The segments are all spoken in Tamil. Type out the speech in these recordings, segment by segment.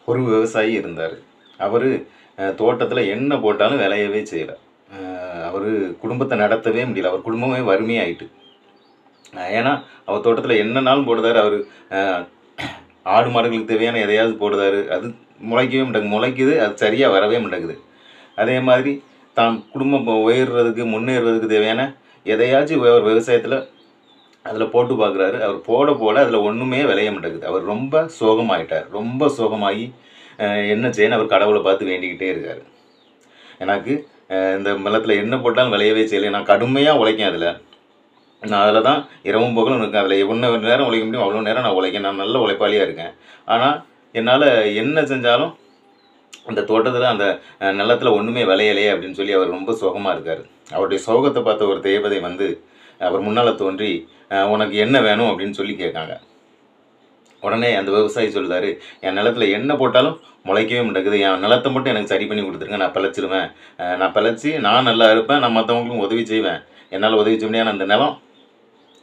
ஒரு விவசாயி இருந்தார். அவர் தோட்டத்தில் என்ன போட்டாலும் விளையவே செய்யலை. அவர் குடும்பத்தை நடத்தவே முடியல. அவர் குடும்பமே வறுமையாயிட்டு. ஏன்னா அவர் தோட்டத்தில் என்னன்னாலும் போடுறாரு. அவர் ஆடு மாடுகளுக்கு தேவையான எதையாவது போடுறாரு. அது முளைக்கவே மாட்டேங்குது. முளைக்குது, அது சரியாக வரவே மாட்டேங்குது. அதே மாதிரி தான் குடும்பம் உயர்றதுக்கு முன்னேறுவதற்கு தேவையான எதையாச்சும் ஒரு விவசாயத்தில் அதில் போட்டு பார்க்குறாரு. அவர் போட அதில் ஒன்றுமே விளைய மாட்டேங்குது. அவர் ரொம்ப சோகமாயிட்டார். ரொம்ப சோகமாகி என்ன செய்யணும் அவர் கடவுளை பார்த்து வேண்டிக்கிட்டே இருக்கார். எனக்கு இந்த நிலத்தில் என்ன போட்டாலும் விளையவே செய்யலை. நான் கடுமையாக உழைக்கேன். நான் அதில் தான் இரவும் பகலும் இருக்கேன். அதில் எவ்வளோ நேரம் உழைக்க முடியும் அவ்வளோ நேரம் நான் உழைக்கேன். நான் நல்ல உழைப்பாளியாக இருக்கேன். ஆனால் என்னால் என்ன செஞ்சாலும் அந்த தோட்டத்தில் அந்த நிலத்தில் ஒன்றுமே விளையலையே அப்படின்னு சொல்லி அவர் ரொம்ப சோகமாக இருக்கார். அவருடைய சோகத்தை பார்த்த ஒரு தேவதை வந்து அவர் முன்னால் தோன்றி உனக்கு என்ன வேணும் அப்படின்னு சொல்லி கேட்காங்க. உடனே அந்த விவசாயி சொல்லுறாரு, என் நிலத்தில் என்ன போட்டாலும் முளைக்கவே மாட்டேங்குது. என் நிலத்தை மட்டும் எனக்கு சரி பண்ணி கொடுத்துருங்க. நான் பிழைச்சிருவேன். நான் பிழைச்சி நான் நல்லா இருப்பேன். நான் மற்றவங்களுக்கும் உதவி செய்வேன். என்னால் உதவி செய்ய முடியாது. அந்த நிலம்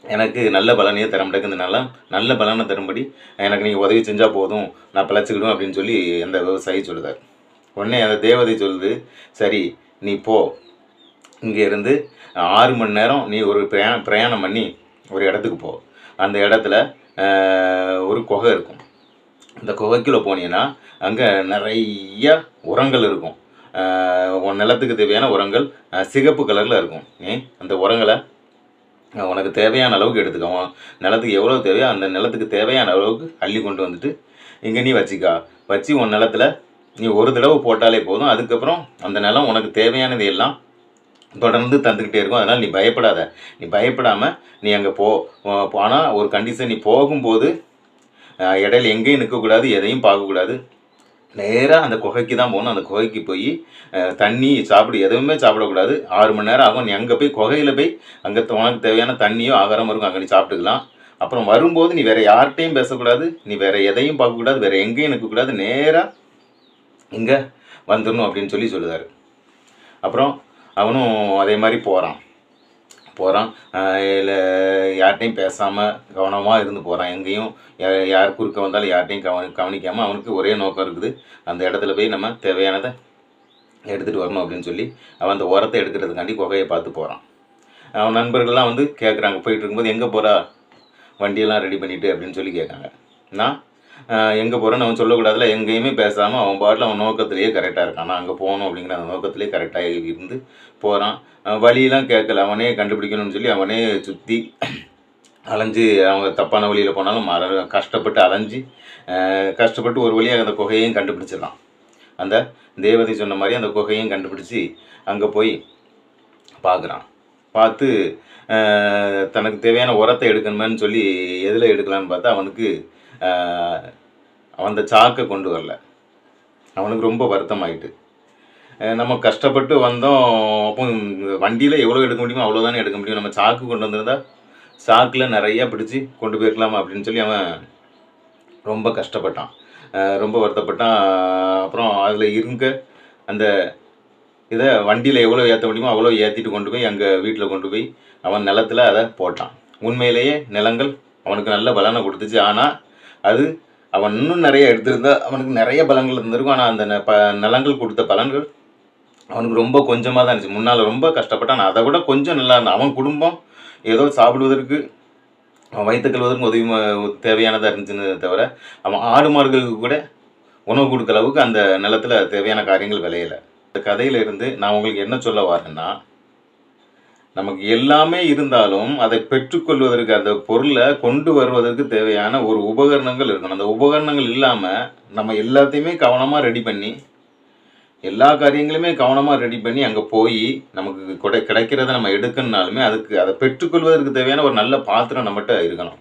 எனக்கு நல்ல பலனையே தர மாட்டேங்குது. இந்த நிலம் நல்ல பலனை தரும்படி எனக்கு நீங்கள் உதவி செஞ்சால் போதும், நான் பிழைச்சிக்கிடுவேன் அப்படின்னு சொல்லி அந்த விவசாயி சொல்லுதார். உடனே அந்த தேவதை சொல்லுது, சரி நீ போ, இங்கே இருந்து 6 மணி நேரம் நீ ஒரு பிரயாணம் பண்ணி ஒரு இடத்துக்கு போ. அந்த இடத்துல ஒரு குகை இருக்கும். அந்த குகைக்குள்ளே போனீங்கன்னா அங்கே நிறைய உரங்கள் இருக்கும். உன் நிலத்துக்கு தேவையான உரங்கள் சிகப்பு கலரில் இருக்கும். நீ அந்த உரங்களை உனக்கு தேவையான அளவுக்கு எடுத்துக்கோ. நிலத்துக்கு எவ்வளோ தேவையோ அந்த நிலத்துக்கு தேவையான அளவுக்கு அள்ளி கொண்டு வந்துட்டு இங்கே நீ வச்சுக்கா. வச்சு உன் நிலத்தில் நீ ஒரு தடவை போட்டாலே போதும். அதுக்கப்புறம் அந்த நிலம் உனக்கு தேவையானது எல்லாம் தொடர்ந்து தந்துக்கிட்டே இருக்கும். அதனால் நீ பயப்படாத. நீ பயப்படாமல் நீ அங்கே போ. ஆனால் ஒரு கண்டிஷன், நீ போகும்போது இடையில எங்கேயும் நிற்கக்கூடாது, எதையும் பார்க்கக்கூடாது. நேராக அந்த குகைக்கு தான் போகணும். அந்த குகைக்கு போய் தண்ணி எதுவுமே சாப்பிடக்கூடாது. 6 மணி நேரம் ஆகும். நீ அங்கே போய் குகையில் போய் அங்கே உனக்கு தேவையான தண்ணியோ ஆகாரமோ இருக்கும், அங்கே நீ சாப்பிட்டுக்கலாம். அப்புறம் வரும்போது நீ வேறு யார்கிட்டையும் பேசக்கூடாது, நீ வேறு எதையும் பார்க்கக்கூடாது, வேறு எங்கேயும் நிற்கக்கூடாது, நேராக இங்கே வந்துடணும் அப்படின்னு சொல்லுதார். அப்புறம் அவனும் அதே மாதிரி போகிறான். இல்லை யார்கிட்டையும் பேசாமல் கவனமாக இருந்து போகிறான். எங்கேயும் யார் குறுக்க வந்தாலும் யார்கிட்டையும் கவனிக்காமல் அவனுக்கு ஒரே நோக்கம் இருக்குது, அந்த இடத்துல போய் நம்ம தேவையானதை எடுத்துகிட்டு வரணும் அப்படின்னு சொல்லி அவன் அந்த உரத்தை எடுக்கிறதுக்காண்டி குகையை பார்த்து போகிறான். அவன் நண்பர்கள்லாம் வந்து கேட்குறாங்க, போயிட்டு இருக்கும்போது எங்கே போகிறா, வண்டியெல்லாம் ரெடி பண்ணிவிட்டு அப்படின்னு சொல்லி கேட்காங்க. நான் எங்கே போகிறேன்னு அவன் சொல்லக்கூடாதுல. எங்கேயுமே பேசாமல் அவன் பாட்டில் அவன் நோக்கத்திலேயே கரெக்டாக இருக்கான். நான் அங்கே போகணும் அப்படிங்கிற அந்த நோக்கத்திலேயே கரெக்டாக இருந்து போகிறான். வழியெல்லாம் கேட்கல, அவனே கண்டுபிடிக்கணும்னு சொல்லி அவனே சுற்றி அலைஞ்சு அவங்க தப்பான வழியில் போனாலும் கஷ்டப்பட்டு அலைஞ்சி கஷ்டப்பட்டு ஒரு வழியாக அந்த குகையையும் கண்டுபிடிச்சிடலாம். அந்த தேவதை சொன்ன மாதிரி அந்த குகையையும் கண்டுபிடிச்சி அங்கே போய் பார்க்குறான். பார்த்து தனக்கு தேவையான உரத்தை எடுக்கணுமேன்னு சொல்லி எதில் எடுக்கலான்னு பார்த்தா அவனுக்கு அவன் அந்த சாக்கை கொண்டு வரல. அவனுக்கு ரொம்ப வருத்தமாயிட்டு. நம்ம கஷ்டப்பட்டு வந்தோம், அப்போ வண்டியில் எவ்வளோ எடுக்க முடியுமோ அவ்வளோதானே எடுக்க முடியும். நம்ம சாக்கு கொண்டு வந்திருந்தா சாக்கில் நிறையா பிடிச்சி கொண்டு போயிருக்கலாமா அப்படின்னு சொல்லி அவன் ரொம்ப கஷ்டப்பட்டான், ரொம்ப வருத்தப்பட்டான். அப்புறம் அதில் இருக்க அந்த இதை வண்டியில் எவ்வளோ ஏற்ற முடியுமோ அவ்வளோ ஏற்றிட்டு கொண்டு போய் அங்கே வீட்டில் கொண்டு போய் அவன் நிலத்தில் அதை போட்டான். உண்மையிலேயே நிலங்கள் அவனுக்கு நல்ல பலனை கொடுத்துச்சு. ஆனால் அது அவன் இன்னும் நிறைய எடுத்திருந்தா அவனுக்கு நிறைய பலன்கள் இருந்திருக்கும். ஆனால் அந்த நிலங்கள் கொடுத்த பலன்கள் அவனுக்கு ரொம்ப கொஞ்சமாக தான் இருந்துச்சு. முன்னால் ரொம்ப கஷ்டப்பட்டான், அதை விட கொஞ்சம் நல்லா இருந்தான். அவன் குடும்பம் ஏதோ சாப்பிடுவதற்கு அவன் வயிற்று கழுவதற்கு உதவி தேவையானதாக இருந்துச்சுன்னு தவிர அவன் ஆடு மாடுகளுக்கு கூட உணவு கொடுக்குற அளவுக்கு அந்த நிலத்தில் தேவையான காரியங்கள் விளையலை. இந்த கதையில் இருந்து நான் உங்களுக்கு என்ன சொல்ல வரேன்னா, நமக்கு எல்லாமே இருந்தாலும் அதை பெற்றுக்கொள்வதற்கு அந்த பொருளை கொண்டு வருவதற்கு தேவையான ஒரு உபகரணங்கள் இருக்கணும். அந்த உபகரணங்கள் இல்லாமல் நம்ம எல்லாத்தையுமே கவனமாக ரெடி பண்ணி எல்லா காரியங்களுமே கவனமாக ரெடி பண்ணி அங்கே போய் நமக்கு கிடைக்கிறத நம்ம எடுக்கணுனாலுமே அதுக்கு அதை பெற்றுக்கொள்வதற்கு தேவையான ஒரு நல்ல பாத்திரம் நம்மகிட்ட இருக்கணும்.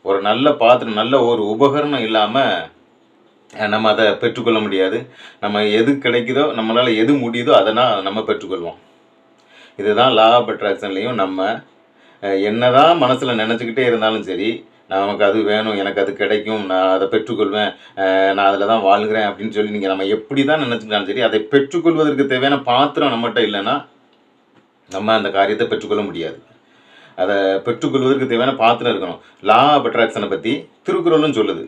ஒரு நல்ல பாத்திரம், நல்ல ஒரு உபகரணம் இல்லாமல் நம்ம அதை பெற்றுக்கொள்ள முடியாது. நம்ம எது கிடைக்குதோ, நம்மளால் எது முடியுதோ அதனால் நம்ம பெற்றுக்கொள்வோம். இதுதான் லா ஆஃப் அட்ராக்ஷன்லேயும் நம்ம என்னதான் மனசில் நினச்சிக்கிட்டே இருந்தாலும் சரி, நமக்கு அது வேணும், எனக்கு அது கிடைக்கும், நான் அதை பெற்றுக்கொள்வேன், நான் அதில் தான் வாழ்கிறேன் அப்படின்னு சொல்லி நீங்கள் நம்ம எப்படி தான் நினச்சிக்கிட்டாலும் சரி, அதை பெற்றுக்கொள்வதற்கு தேவையான பாத்திரம் நம்மகிட்ட இல்லைன்னா நம்ம அந்த காரியத்தை பெற்றுக்கொள்ள முடியாது. அதை பெற்றுக்கொள்வதற்கு தேவையான பாத்திரம் இருக்கணும். லா ஆஃப் அட்ராக்ஷனை பற்றி திருக்குறளும் சொல்லுது.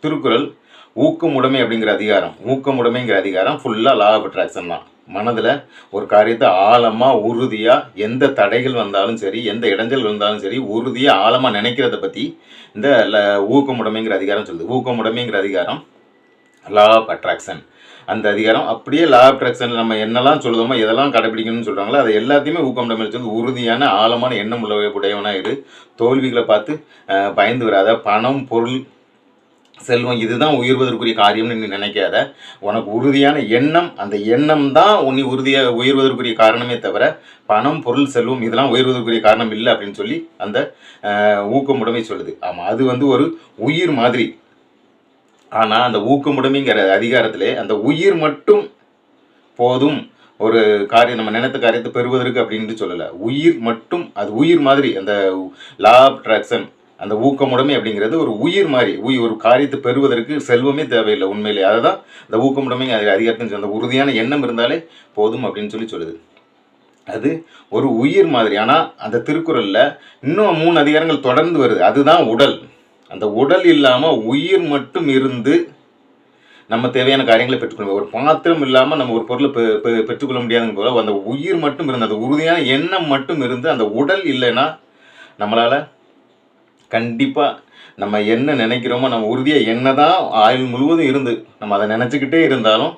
திருக்குறள் ஊக்கமுடைமை அப்படிங்கிற அதிகாரம், ஊக்கமுடைமைங்கிற அதிகாரம் ஃபுல்லாக லா ஆஃப் அட்ராக்ஷன் தான். மனதில் ஒரு காரியத்தை ஆழமாக உறுதியாக எந்த தடைகள் வந்தாலும் சரி, எந்த இடைஞ்சல் வந்தாலும் சரி, உறுதியாக ஆழமாக நினைக்கிறத பற்றி இந்த ஊக்கமுடைமைங்கிற அதிகாரம் சொல்லுது. ஊக்கமுடைமைங்கிற அதிகாரம் லா ஆஃப் அட்ராக்ஷன். அந்த அதிகாரம் அப்படியே லா ஆஃப் அட்ராக்ஷன் நம்ம என்னெல்லாம் சொல்லுதோமோ எதெல்லாம் கடைபிடிக்கணும்னு சொல்கிறாங்களோ அதை எல்லாத்தையுமே ஊக்கமுடைமை சொல்லி உறுதியான ஆழமான எண்ணம் உடையவனாக இரு. தோல்விகளை பார்த்து பயந்து வராத. பணம், பொருள், செல்வம் இதுதான் உயர்வதற்குரிய காரியம்னு நீ நினைக்காத. உனக்கு உறுதியான எண்ணம், அந்த எண்ணம் தான் நீ உறுதியாக உயர்வதற்குரிய காரணமே தவிர பணம், பொருள், செல்வம் இதெல்லாம் உயர்வதற்குரிய காரணம் இல்லை அப்படின்னு சொல்லி அந்த ஊக்கமுடைமை சொல்லுது. ஆமாம், அது ஒரு உயிர் மாதிரி. ஆனால் அந்த ஊக்கமுடைமைங்கிற அதிகாரத்திலே அந்த உயிர் மட்டும் போதும் ஒரு காரியம், நம்ம நினைத்த காரியத்தை பெறுவதற்கு அப்படின்ட்டு சொல்லலை. உயிர் மட்டும், அது உயிர் மாதிரி. அந்த லா ஆஃப் அட்ராக்ஷன், அந்த ஊக்கமுடைமை அப்படிங்கிறது ஒரு உயிர் மாதிரி. ஒரு காரியத்தை பெறுவதற்கு செல்வமே தேவையில்லை உண்மையிலே. அதை தான் இந்த ஊக்கமுடைமை அதிகாரத்தின் அந்த உறுதியான எண்ணம் இருந்தாலே போதும் அப்படின்னு சொல்லுது. அது ஒரு உயிர் மாதிரி. ஆனால் அந்த திருக்குறளில் இன்னும் 3 அதிகாரங்கள் தொடர்ந்து வருது. அதுதான் உடல். அந்த உடல் இல்லாமல் உயிர் மட்டும் இருந்து நம்ம தேவையான காரியங்களை பெற்றுக்கொள்ள, ஒரு பாத்திரம் இல்லாமல் நம்ம ஒரு பொருளை பெற்றுக்கொள்ள முடியாதுங்க போல அந்த உயிர் மட்டும் இருந்து, அந்த உறுதியான எண்ணம் மட்டும் இருந்து, அந்த உடல் இல்லைன்னா நம்மளால் கண்டிப்பாக நம்ம என்ன நினைக்கிறோமோ, நம்ம உறுதியாக என்ன தான் ஆயுள் முழுவதும் இருந்து நம்ம அதை நினச்சிக்கிட்டே இருந்தாலும்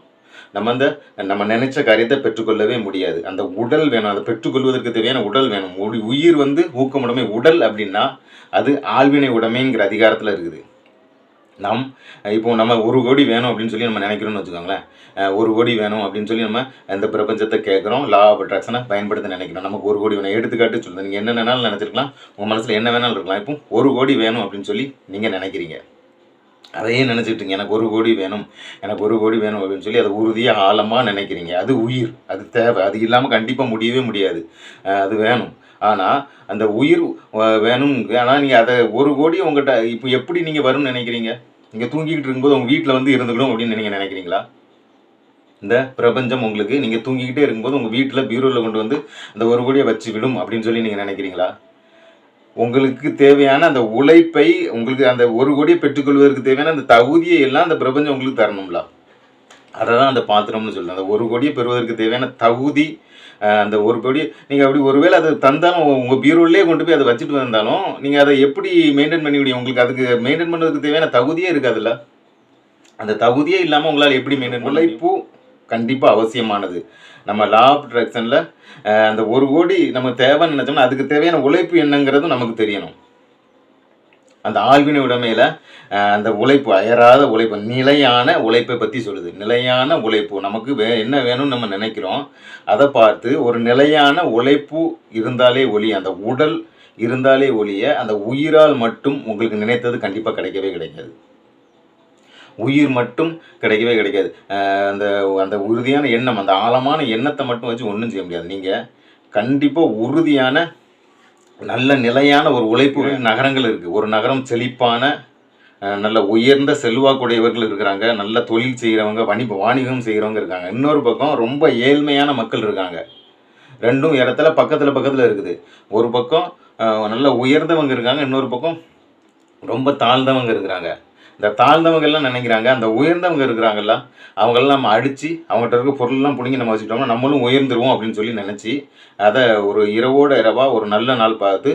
நம்ம நினைச்ச காரியத்தை பெற்றுக்கொள்ளவே முடியாது. அந்த உடல் வேணும். அதை பெற்றுக்கொள்வதற்கு தேவையான உடல் வேணும். உயிர் ஊக்கமுடைமை. உடல் அப்படின்னா அது ஆள்வினை உடைமைங்கிற அதிகாரத்தில் இருக்குது. இப்போ நம்ம 1 கோடி வேணும் அப்படின்னு சொல்லி நம்ம நினைக்கிறோம்னு வச்சுக்கோங்களேன். 1 கோடி வேணும் அப்படின்னு சொல்லி நம்ம இந்த பிரபஞ்சத்தை கேட்குறோம். லா ஆஃப் அட்ராக்ஷனை பயன்படுத்த நினைக்கிறோம். நமக்கு 1 கோடி வேணும். எடுத்துக்காட்டு சொல்லுங்கள், நீங்கள் என்ன வேணாலும் நினச்சிருக்கலாம், உங்கள் மனசில் என்ன வேணாலும் இருக்கலாம். இப்போ 1 கோடி வேணும் அப்படின்னு சொல்லி நீங்கள் நினைக்கிறீங்க. அதையே நினச்சிக்கிட்டீங்க, எனக்கு 1 கோடி வேணும், எனக்கு 1 கோடி வேணும் அப்படின்னு சொல்லி அதை உறுதியாக ஆழமாக நினைக்கிறீங்க. அது உயிர், அது தேவை. அது இல்லாமல் கண்டிப்பாக முடியவே முடியாது. அது வேணும். ஆனால் அந்த உயிர் வேணும். ஆனால் நீங்கள் அதை 1 கோடி உங்கள்கிட்ட இப்போ எப்படி நீங்கள் வரும்னு நினைக்கிறீங்க? நீங்கள் தூங்கிக்கிட்டு இருக்கும்போது உங்கள் வீட்டில் இருந்துக்கணும் அப்படின்னு நீங்கள் நினைக்கிறீங்களா? இந்த பிரபஞ்சம் உங்களுக்கு நீங்கள் தூங்கிக்கிட்டே இருக்கும்போது உங்கள் வீட்டில் பீரோவில் கொண்டு வந்து அந்த 1 கோடியை வச்சு விடும் அப்படின்னு சொல்லி நீங்கள் நினைக்கிறீங்களா? உங்களுக்கு தேவையான அந்த உழைப்பை, உங்களுக்கு அந்த 1 கோடியை பெற்றுக்கொள்வதற்கு தேவையான அந்த தகுதியை எல்லாம் அந்த பிரபஞ்சம் உங்களுக்கு தரணும்ல. அதை தான் அந்த பாத்திரம்னு சொல்லுங்கள். அந்த 1 கோடியை பெறுவதற்கு தேவையான தகுதி, அந்த 1 கோடி நீங்கள் அப்படி ஒருவேளை அதை தந்தாலும் உங்கள் பீரோவிலே கொண்டு போய் அதை வச்சுட்டு வந்தாலும் நீங்கள் அதை எப்படி மெயின்டைன் பண்ணி முடியும்? உங்களுக்கு அதுக்கு மெயின்டைன் பண்ணுறதுக்கு தேவையான தகுதியே இருக்காதுல்ல. அந்த தகுதியே இல்லாமல் உங்களால் எப்படி மெயின்டைன்? உழைப்பு கண்டிப்பாக அவசியமானது. நம்ம லா ஆஃப் அட்ராக்ஷனில் அந்த 1 கோடி நமக்கு தேவைன்னு நினச்சோம்னா அதுக்கு தேவையான உழைப்பு என்னங்கிறதும் நமக்கு தெரியணும். அந்த ஆள்வினை உடைமையில் அந்த உழைப்பு, அயராத உழைப்பு, நிலையான உழைப்பை பற்றி சொல்லுது. நிலையான உழைப்பு நமக்கு என்ன வேணும்னு நம்ம நினைக்கிறோம், அதை பார்த்து ஒரு நிலையான உழைப்பு இருந்தாலே ஒழிய, அந்த உடல் இருந்தாலே ஒழிய அந்த உயிரால் மட்டும் உங்களுக்கு நினைத்தது கண்டிப்பாக கிடைக்கவே கிடைக்காது. உயிர் மட்டும் கிடைக்கவே கிடைக்காது. அந்த அந்த உறுதியான எண்ணம், அந்த ஆழமான எண்ணத்தை மட்டும் வச்சு ஒன்றும் செய்ய முடியாது. நீங்கள் கண்டிப்பாக உறுதியான நல்ல நிலையான ஒரு உழைப்பு நகரங்கள் இருக்குது. ஒரு நகரம் செழிப்பான நல்ல உயர்ந்த செல்வாக்குடையவர்கள் இருக்கிறாங்க, நல்ல தொழில் செய்கிறவங்க, வாணிகம் செய்கிறவங்க இருக்காங்க. இன்னொரு பக்கம் ரொம்ப ஏழ்மையான மக்கள் இருக்காங்க. 2ம் இடத்துல பக்கத்தில் இருக்குது. ஒரு பக்கம் நல்ல உயர்ந்தவங்க இருக்காங்க, இன்னொரு பக்கம் ரொம்ப தாழ்ந்தவங்க இருக்கிறாங்க. இந்த தாழ்ந்தவங்கெல்லாம் நினைக்கிறாங்க அந்த உயர்ந்தவங்க இருக்கிறாங்கல்ல அவங்களெல்லாம் நம்ம அடித்து அவங்ககிட்ட இருக்க பொருள்லாம் பிடிங்கி நம்ம வச்சுக்கிட்டோம்னா நம்மளும் உயர்ந்துருவோம் அப்படின்னு சொல்லி நினச்சி அதை ஒரு இரவோட இரவாக ஒரு நல்ல நாள் பார்த்து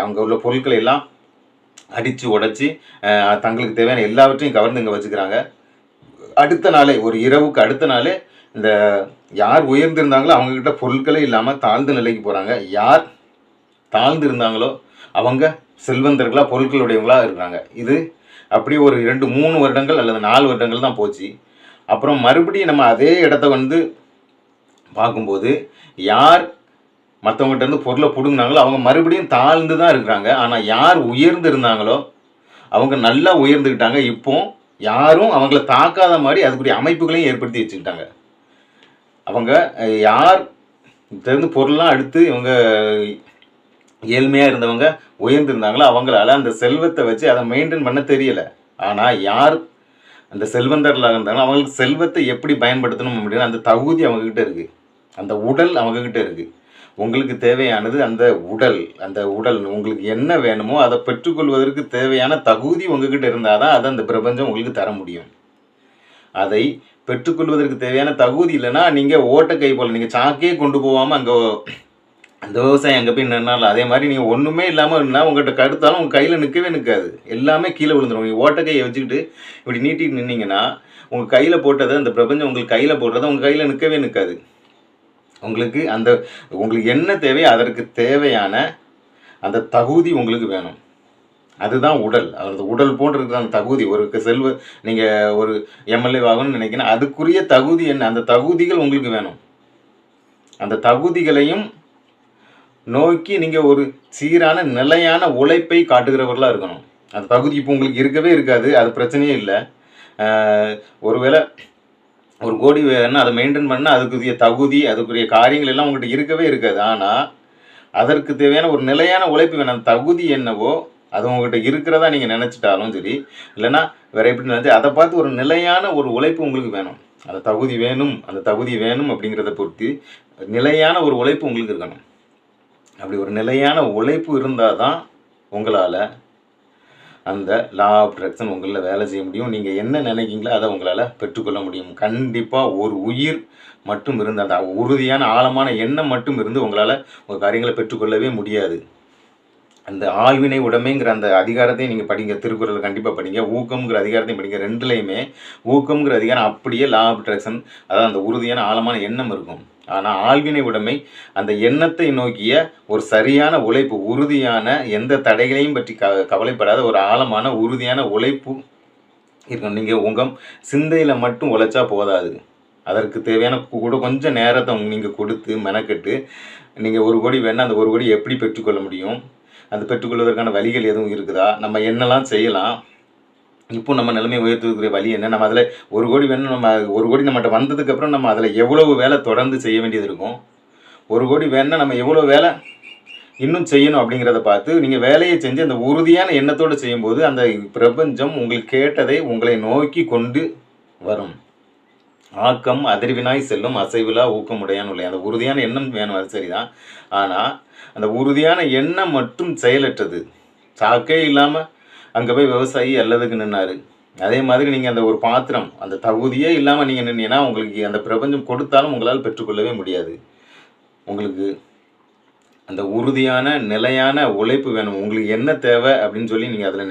அங்கே உள்ள பொருட்களை எல்லாம் அடித்து உடச்சி தங்களுக்கு தேவையான எல்லாவற்றையும் கவர்ந்து இங்கே வச்சுக்கிறாங்க. அடுத்த நாளே, ஒரு இரவுக்கு அடுத்த நாளே இந்த யார் உயர்ந்திருந்தாங்களோ அவங்கக்கிட்ட பொருட்களே இல்லாமல் தாழ்ந்த நிலைக்கு போகிறாங்க. யார் தாழ்ந்து இருந்தாங்களோ அவங்க செல்வந்தர்களாக பொருட்களுடையவங்களாக இருக்கிறாங்க. இது அப்படியே ஒரு 2-3 வருடங்கள் அல்லது 4 வருடங்கள் தான் போச்சு. அப்புறம் மறுபடியும் நம்ம அதே இடத்த பார்க்கும்போது யார் மற்றவங்ககிட்ட பொருளை பிடுங்கினாங்களோ அவங்க மறுபடியும் தாழ்ந்து தான் இருக்கிறாங்க. ஆனால் யார் உயர்ந்து இருந்தாங்களோ அவங்க நல்லா உயர்ந்துக்கிட்டாங்க. இப்போ யாரும் அவங்கள தாக்காத மாதிரி அதுக்குரிய அமைப்புகளையும் ஏற்படுத்தி வச்சுக்கிட்டாங்க. அவங்க யார் பொருள்லாம் எடுத்து இவங்க ஏழ்மையாக இருந்தவங்க உயர்ந்திருந்தாங்களோ அவங்களால அந்த செல்வத்தை வச்சு அதை மெயின்டைன் பண்ண தெரியலை. ஆனால் யார் அந்த செல்வந்தர்களாக இருந்தாங்களோ அவங்களுக்கு செல்வத்தை எப்படி பயன்படுத்தணும் அப்படின்னு அந்த தகுதி அவங்கக்கிட்ட இருக்குது. அந்த உடல் அவங்கக்கிட்ட இருக்குது. உங்களுக்கு தேவையானது அந்த உடல் உங்களுக்கு என்ன வேணுமோ அதை பெற்றுக்கொள்வதற்கு தேவையான தகுதி உங்ககிட்ட இருந்தால் தான் அதை அந்த பிரபஞ்சம் உங்களுக்கு தர முடியும். அதை பெற்றுக்கொள்வதற்கு தேவையான தகுதி இல்லைன்னா நீங்கள் ஓட்ட கை போல் நீங்கள் சாக்கே கொண்டு போகாமல் அங்கே அந்த விவசாயம் அங்கே போய் நின்னாலும் அதே மாதிரி நீங்கள் ஒன்றுமே இல்லாமல் இருந்தால் உங்கள்கிட்ட கடுத்தாலும் உங்கள் கையில் நிற்கவே நிற்காது, எல்லாமே கீழே விழுந்துடும். நீங்கள் ஓட்ட கையை வச்சுக்கிட்டு இப்படி நீட்டிட்டு நின்னீங்கன்னா உங்கள் கையில் போட்டதை அந்த பிரபஞ்சம் உங்களுக்கு கையில் போடுறதை உங்கள் கையில் நிற்கவே நிற்காது. உங்களுக்கு என்ன தேவையோ அதற்கு தேவையான அந்த தகுதி உங்களுக்கு வேணும். அதுதான் உடல். அந்த உடல் போன்று இருக்கிற அந்த தகுதி ஒரு நீங்கள் ஒரு எம்எல்ஏ ஆகணும்னு நினைக்கிறீங்கன்னா அதுக்குரிய தகுதி என்ன, அந்த தகுதிகள் உங்களுக்கு வேணும். அந்த தகுதிகளையும் நோக்கி நீங்கள் ஒரு சீரான நிலையான உழைப்பை காட்டுகிறவர்களாக இருக்கணும். அந்த தகுதி இப்போ உங்களுக்கு இருக்கவே இருக்காது, அது பிரச்சனையே இல்லை. ஒருவேளை 1 கோடி வேணும்னா அதை மெயின்டைன் பண்ணால் அதுக்குரிய தகுதி அதுக்குரிய காரியங்கள் எல்லாம் உங்கள்கிட்ட இருக்கவே இருக்காது. ஆனால் அதற்கு தேவையான ஒரு நிலையான உழைப்பு வேணும். அந்த தகுதி என்னவோ அது உங்கள்கிட்ட இருக்கிறதா நீங்கள் நினச்சிட்டாலும் சரி, இல்லைன்னா வேறு எப்படி நினச்சி அதை பார்த்து ஒரு நிலையான ஒரு உழைப்பு உங்களுக்கு வேணும். அந்த தகுதி வேணும் அப்படிங்கிறத பொறுத்து நிலையான ஒரு உழைப்பு உங்களுக்கு இருக்கணும். அப்படி ஒரு நிலையான உழைப்பு இருந்தால் தான் உங்களால் அந்த லா ஆஃப் அட்ராக்ஷன் உங்களில் வேலை செய்ய முடியும். நீங்கள் என்ன நினைக்கிங்களோ அதை உங்களால் பெற்றுக்கொள்ள முடியும். கண்டிப்பாக ஒரு உயிர் மட்டும் இருந்து அந்த உறுதியான ஆழமான எண்ணம் மட்டும் இருந்து உங்களால் உங்கள் காரியங்களை பெற்றுக்கொள்ளவே முடியாது. அந்த ஆழ்வினை உடைமைங்கிற அந்த அதிகாரத்தையும் நீங்கள் படிங்க, திருக்குறள் கண்டிப்பாக படிங்க. ஊக்கம்ங்கிற அதிகாரத்தையும் படிங்க. 2லையுமே ஊக்கம்ங்கிற அதிகாரம் அப்படியே லா ஆஃப் அட்ராக்ஷன், அதாவது அந்த உறுதியான ஆழமான எண்ணம் இருக்கும். ஆனால் ஆழ்வினை உடைமை அந்த எண்ணத்தை நோக்கிய ஒரு சரியான உழைப்பு, உறுதியான எந்த தடைகளையும் பற்றி கவலைப்படாத ஒரு ஆழமான உறுதியான உழைப்பு இருக்கணும். நீங்கள் உங்கள் சிந்தையில் மட்டும் உழைச்சா போதாது, அதற்கு தேவையான கூட கொஞ்சம் நேரத்தை நீங்கள் கொடுத்து மெனக்கெட்டு நீங்கள் 1 கோடி வேணால் அந்த 1 கோடி எப்படி பெற்றுக்கொள்ள முடியும், அது பெற்றுக்கொள்வதற்கான வழிகள் எதுவும் இருக்குதா, நம்ம என்னெல்லாம் செய்யலாம், இப்போ நம்ம நிலைமை உயர்த்துக்கிற வழி என்ன, நம்ம அதில் 1 கோடி வேணும், நம்ம 1 கோடி நம்மகிட்ட வந்ததுக்கப்புறம் நம்ம அதில் எவ்வளவு வேலை தொடர்ந்து செய்ய வேண்டியது இருக்கும், 1 கோடி வேணுன்னா நம்ம எவ்வளோ வேலை இன்னும் செய்யணும் அப்படிங்கிறத பார்த்து நீங்கள் வேலையை செஞ்சு அந்த உறுதியான எண்ணத்தோடு செய்யும்போது அந்த பிரபஞ்சம் உங்களுக்கு கேட்டதை உங்களை நோக்கி கொண்டு வரும். ஆக்கம் அதிர்வினாய் செல்லும் அசைவிலா ஊக்கமுடையான்னு இல்லை. அந்த உறுதியான எண்ணம் வேணும், அது சரிதான். ஆனால் அந்த உறுதியான எண்ணம் மட்டும் செயலற்றது. சாக்கே இல்லாமல் அங்கே போய் விவசாயி எல்லாத்துக்கு நின்னார். அதே மாதிரி நீங்கள் அந்த ஒரு பாத்திரம் அந்த தகுதியே இல்லாமல் நீங்கள் நின்னீங்கன்னா உங்களுக்கு அந்த பிரபஞ்சம் கொடுத்தாலும் உங்களால் பெற்றுக்கொள்ளவே முடியாது. உங்களுக்கு அந்த உறுதியான நிலையான உழைப்பு வேணும். உங்களுக்கு என்ன தேவை அப்படின்னு சொல்லி நீங்கள் அதில்